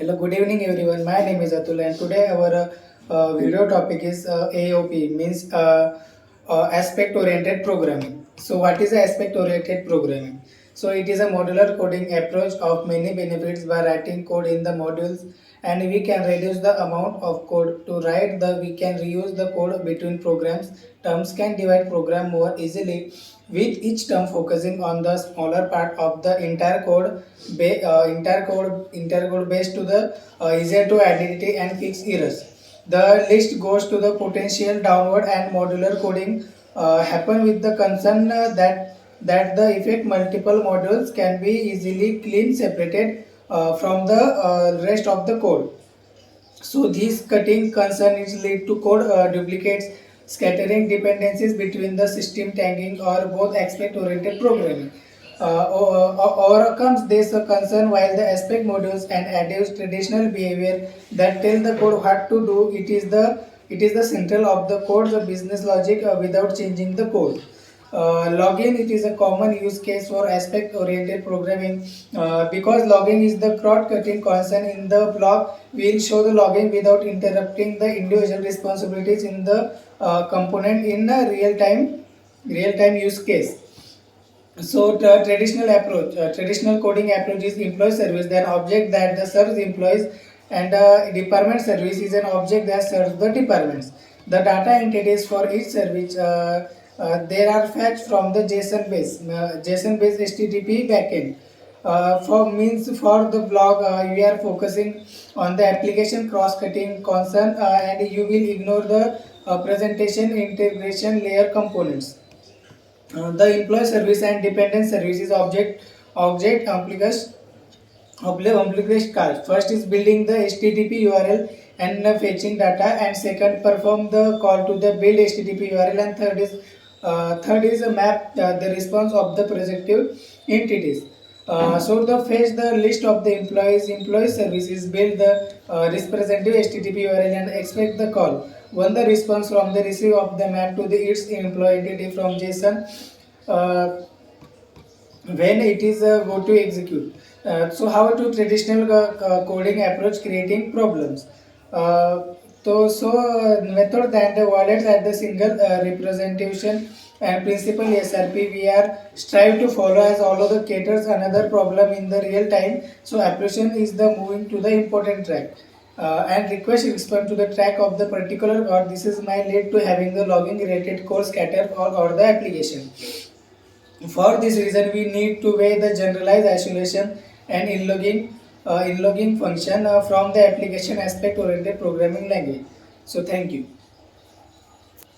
Hello, good evening everyone. My name is Atul and today our video topic is AOP means aspect oriented programming. So what is aspect oriented programming? So it is a modular coding approach of many benefits by writing code in the modules, and we can reduce the amount of code to write we can reuse the code between programs. Terms can divide program more easily with each term focusing on the smaller part of the entire code based to the easier to identity and fix errors. The list goes to the potential downward and modular coding happen with the concern that the effect multiple modules can be easily clean separated from the rest of the code. So this cutting concern is lead to code duplicates, scattering dependencies between the system tagging or both aspect-oriented programming. Overcomes this concern while the aspect modules and adapts traditional behavior that tell the code what to do. It is the central of the code, the business logic without changing the code. Login, it is a common use case for aspect oriented programming because logging is the crowd cutting concern in the block. We'll show the logging without interrupting the individual responsibilities in the component in a real time use case. So the traditional coding approach is employee service, then object that the serves employees, and department service is an object that serves the departments. The data entities for each service there are fetched from the JSON based HTTP backend. For the blog, we are focusing on the application cross-cutting concern, and you will ignore the presentation integration layer components. The employee service and dependent services object obligation card. First is building the HTTP URL and fetching data, and second perform the call to the build HTTP URL, and third is a map the response of the projective entities. So the fetch the list of the employee services, build the representative HTTP URL and expect the call. When the response from the receive of the map to the its employee entity from JSON, uh, when it is go to execute. So how to traditional coding approach creating problems. Method that the wallets at the single representation and principle SRP we are strive to follow as all of the caters another problem in the real time. So application is the moving to the important track. And request respond to the track of the particular, or this is my lead to having the logging related code scatter or the application. For this reason, we need to weigh the generalized isolation and in-logging function from the application aspect oriented programming language. So thank you.